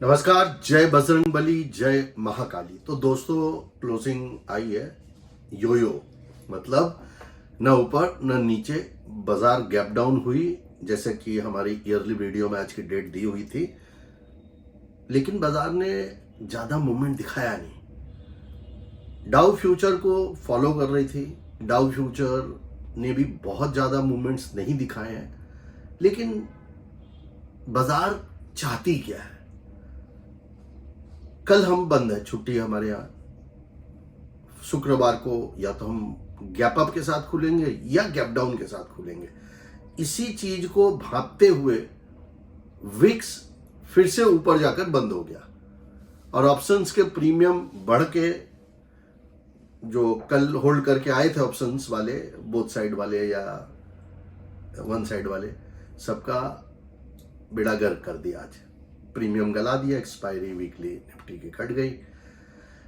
नमस्कार, जय बजरंगबली, जय महाकाली। तो दोस्तों, क्लोजिंग आई है। योयो मतलब न ऊपर न नीचे, बाजार गैप डाउन हुई, जैसे कि हमारी ईयरली वीडियो में आज की डेट दी हुई थी। लेकिन बाजार ने ज्यादा मूवमेंट दिखाया नहीं। डाउ फ्यूचर को फॉलो कर रही थी। डाउ फ्यूचर ने भी बहुत ज्यादा मूवमेंट्स नहीं दिखाए हैं। लेकिन बाजार चाहती क्या है? कल हम बंद है, छुट्टी है हमारे यहाँ। शुक्रवार को या तो हम गैप अप के साथ खुलेंगे या गैप डाउन के साथ खुलेंगे। इसी चीज को भांपते हुए विक्स फिर से ऊपर जाकर बंद हो गया और ऑप्शंस के प्रीमियम बढ़ के, जो कल होल्ड करके आए थे ऑप्शंस वाले, बोथ साइड वाले या वन साइड वाले, सबका बेड़ा गर्क कर दिया। आज प्रीमियम गला दिया, एक्सपायरी वीकली निफ्टी की कट गई।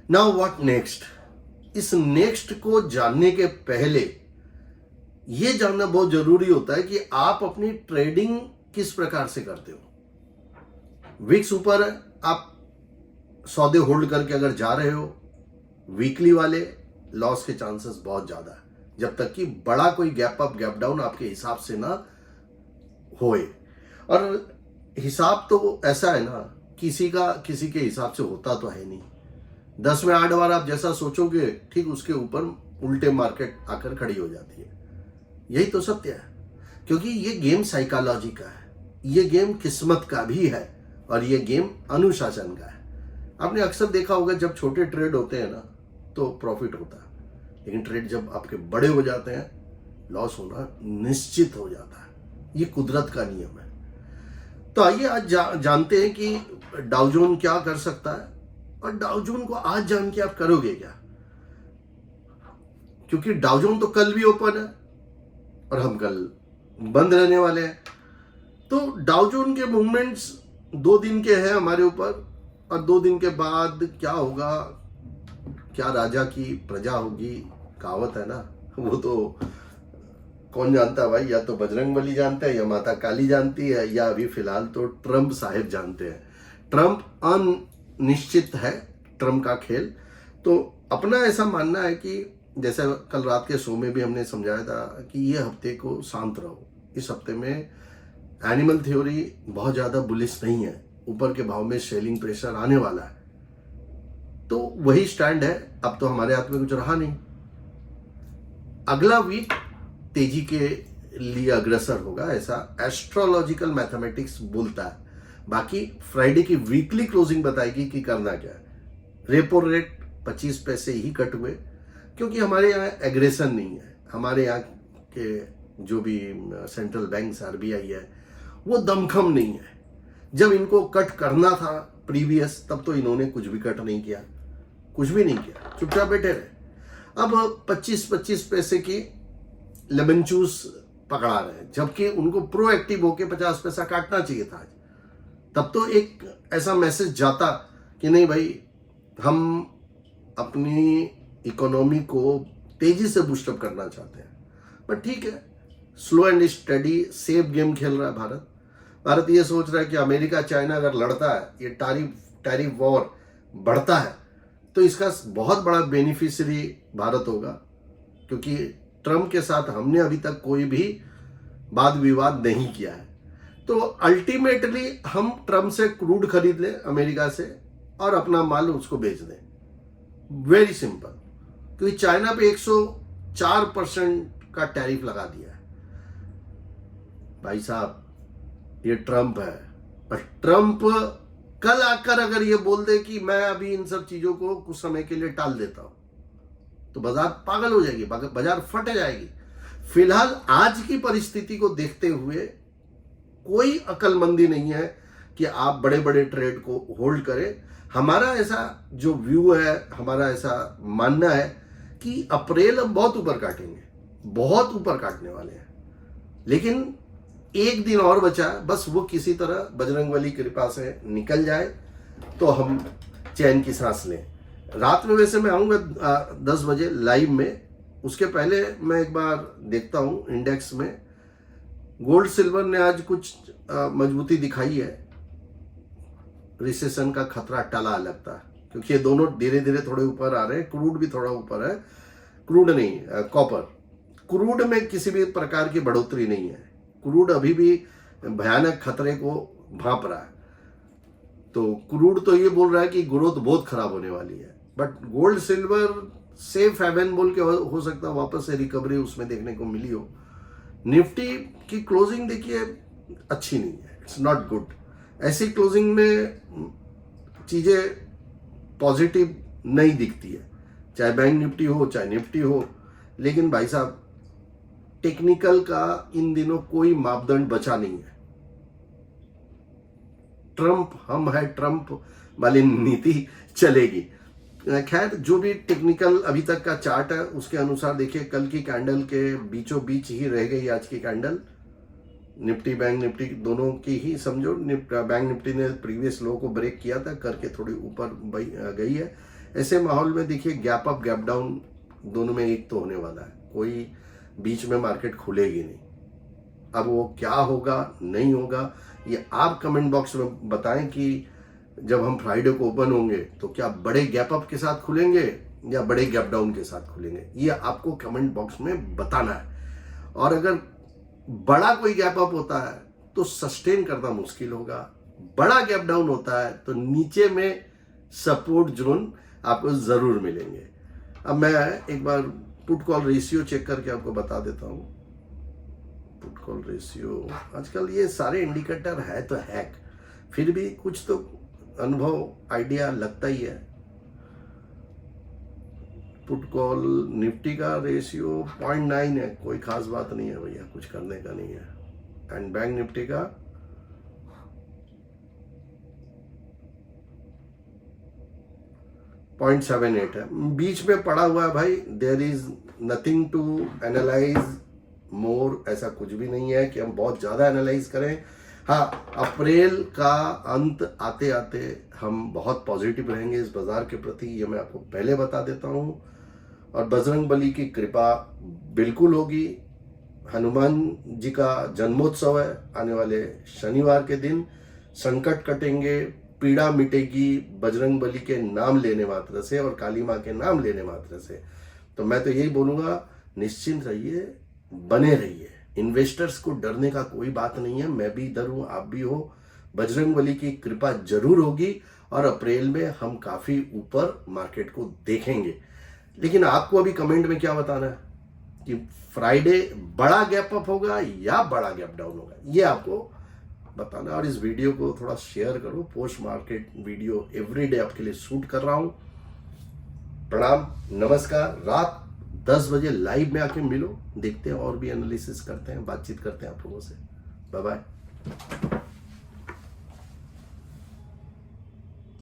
Now what next? इस नेक्स्ट को जानने के पहले यह जानना बहुत जरूरी होता है कि आप अपनी ट्रेडिंग किस प्रकार से करते हो। विक्स ऊपर है, आप सौदे होल्ड करके अगर जा रहे हो, वीकली वाले लॉस के चांसेस बहुत ज्यादा है, जब तक कि बड़ा कोई गैप अप गैप डाउन आपके हिसाब से ना होए। और हिसाब तो ऐसा है ना, किसी के हिसाब से होता तो है नहीं। 10 में 8 बार आप जैसा सोचोगे, ठीक उसके ऊपर उल्टे मार्केट आकर खड़ी हो जाती है। यही तो सत्य है, क्योंकि ये गेम साइकोलॉजी का है, ये गेम किस्मत का भी है और ये गेम अनुशासन का है। आपने अक्सर देखा होगा, जब छोटे ट्रेड होते हैं ना तो प्रॉफिट होता है, लेकिन ट्रेड जब आपके बड़े हो जाते हैं, लॉस होना निश्चित हो जाता है। ये कुदरत का नियम है। तो आइए आज जानते हैं कि डाउजोन क्या कर सकता है, और डाउजोन को आज जान के आप करोगे क्या? क्योंकि डाउजोन तो कल भी ओपन है और हम कल बंद रहने वाले हैं। तो डाउजोन के मूवमेंट्स 2 दिन के हैं हमारे ऊपर, और 2 दिन के बाद क्या होगा, क्या राजा की प्रजा होगी, कहावत है ना, वो तो कौन जानता है भाई? या तो बजरंगबली जानते हैं, या माता काली जानती है, या अभी फिलहाल तो ट्रंप साहब जानते हैं। ट्रंप अनिश्चित है, ट्रंप का खेल। तो अपना ऐसा मानना है कि जैसे कल रात के शो में भी हमने समझाया था कि ये हफ्ते को शांत रहो। इस हफ्ते में एनिमल थ्योरी बहुत ज्यादा बुलिश नहीं है, ऊपर के भाव में सेलिंग प्रेशर आने वाला है। तो वही स्टैंड है। अब तो हमारे हाथ में कुछ रहा नहीं। अगला वीक तेजी के लिए अग्रसर होगा, ऐसा एस्ट्रोलॉजिकल मैथमेटिक्स बोलता है। बाकी फ्राइडे की वीकली क्लोजिंग बताएगी कि करना क्या है। रेपो रेट 25 पैसे ही कट हुए, क्योंकि हमारे यहाँ एग्रेशन नहीं है। हमारे यहाँ के जो भी सेंट्रल बैंक आरबीआई है, वो दमखम नहीं है। जब इनको कट करना था प्रीवियस, तब तो इन्होंने कुछ भी कट नहीं किया, कुछ भी नहीं किया, चुपचाप बैठे रहे। अब 25-25 पैसे की लेमन जूस पकड़ा रहे हैं, जबकि उनको प्रोएक्टिव होके 50 पैसा काटना चाहिए था आज। तब तो एक ऐसा मैसेज जाता कि नहीं भाई, हम अपनी इकोनॉमी को तेजी से बूस्टअप करना चाहते हैं। पर ठीक है, slow and study safe game खेल रहा है भारत ये सोच रहा है कि अमेरिका चाइना अगर लड़ता है, ये टैरिफ वॉर बढ़ता है, तो इसका बहुत बड़ा बेनिफिशियरी भारत होगा। क्योंकि ट्रंप के साथ हमने अभी तक कोई भी वाद विवाद नहीं किया है। तो अल्टीमेटली हम ट्रंप से क्रूड खरीद लें अमेरिका से, और अपना माल उसको बेच दें। Very simple. क्योंकि चाइना पे 104% का टैरिफ लगा दिया है। भाई साहब, ये ट्रंप है। और ट्रंप कल आकर अगर ये बोल दे कि मैं अभी इन सब चीजों को कुछ समय के लिए टाल देता हूं, तो बाजार पागल हो जाएगी, बाजार फट जाएगी। फिलहाल आज की परिस्थिति को देखते हुए कोई अकलमंदी नहीं है कि आप बड़े बड़े ट्रेड को होल्ड करें। हमारा ऐसा जो व्यू है, हमारा ऐसा मानना है कि अप्रैल हम बहुत ऊपर काटेंगे, बहुत ऊपर काटने वाले हैं। लेकिन एक दिन और बचा, बस वो किसी तरह बजरंगबली की कृपा से निकल जाए तो हम चैन की सांस लें। रात में वैसे मैं आऊँगा 10 बजे लाइव में। उसके पहले मैं एक बार देखता हूँ इंडेक्स में गोल्ड सिल्वर ने आज कुछ मजबूती दिखाई है। रिसेशन का खतरा टला लगता है, क्योंकि ये दोनों धीरे धीरे थोड़े ऊपर आ रहे हैं। क्रूड भी थोड़ा ऊपर है, क्रूड नहीं, कॉपर। क्रूड में किसी भी प्रकार की बढ़ोतरी नहीं है, क्रूड अभी भी भयानक खतरे को भांप रहा है। तो क्रूड तो ये बोल रहा है कि ग्रोथ बहुत खराब होने वाली है, but gold silver safe haven बोल के हो सकता है वापस से रिकवरी उसमें देखने को मिली हो। निफ्टी की क्लोजिंग देखिए अच्छी नहीं है, इट्स नॉट गुड। ऐसी क्लोजिंग में चीजें पॉजिटिव नहीं दिखती है, चाहे बैंक निफ्टी हो चाहे निफ्टी हो। लेकिन भाई साहब, टेक्निकल का इन दिनों कोई मापदंड बचा नहीं है। ट्रंप हम है ट्रंप वाली नीति चलेगी। खैर, जो भी टेक्निकल अभी तक का चार्ट है उसके अनुसार देखिए, कल की कैंडल के बीचों बीच ही रह गई आज की कैंडल। निफ्टी बैंक निफ्टी दोनों की ही समझो, बैंक निफ्टी ने प्रीवियस लो को ब्रेक किया था, करके थोड़ी ऊपर गई है। ऐसे माहौल में देखिए गैप अप गैप डाउन दोनों में एक तो होने वाला है, कोई बीच में मार्केट खुलेगी नहीं। अब वो क्या होगा नहीं होगा ये आप कमेंट बॉक्स में बताएं कि जब हम फ्राइडे को ओपन होंगे तो क्या बड़े गैप अप के साथ खुलेंगे या बड़े गैप डाउन के साथ खुलेंगे, ये आपको कमेंट बॉक्स में बताना है। और अगर बड़ा कोई गैप अप होता है तो सस्टेन करना मुश्किल होगा, बड़ा गैप डाउन होता है तो नीचे में सपोर्ट जोन आपको जरूर मिलेंगे। अब मैं एक बार पुट कॉल रेशियो चेक करके आपको बता देता हूं। पुट कॉल रेशियो, आजकल ये सारे इंडिकेटर है तो हैक, फिर भी कुछ तो अनुभव आइडिया लगता ही है। पुट कॉल निफ्टी का रेशियो 0.9 है, कोई खास बात नहीं है भैया, कुछ करने का नहीं है। एंड बैंक निफ्टी का 0.78 है, बीच में पड़ा हुआ है भाई। There is nothing to analyse more, ऐसा कुछ भी नहीं है कि हम बहुत ज्यादा एनालाइज करें। हाँ, अप्रैल का अंत आते आते हम बहुत पॉजिटिव रहेंगे इस बाजार के प्रति, ये मैं आपको पहले बता देता हूं। और बजरंग बली की कृपा बिल्कुल होगी। हनुमान जी का जन्मोत्सव है आने वाले शनिवार के दिन, संकट कटेंगे, पीड़ा मिटेगी बजरंग बली के नाम लेने मात्र से और काली माँ के नाम लेने मात्र से। तो मैं तो यही बोलूंगा, निश्चिंत रहिए, बने रहिए। इन्वेस्टर्स को डरने का कोई बात नहीं है, मैं भी इधर हूं, आप भी हो। बजरंग बली की कृपा जरूर होगी और अप्रैल में हम काफी ऊपर मार्केट को देखेंगे। लेकिन आपको अभी कमेंट में क्या बताना है कि फ्राइडे बड़ा गैप अप होगा या बड़ा गैप डाउन होगा, ये आपको बताना। और इस वीडियो को थोड़ा शेयर करो, पोस्ट मार्केट वीडियो एवरीडे आपके लिए शूट कर रहा हूं। प्रणाम, नमस्कार। रात 10 बजे लाइव में आके मिलो, देखते हैं और भी एनालिसिस करते हैं, बातचीत करते हैं आप लोगों से। Bye bye.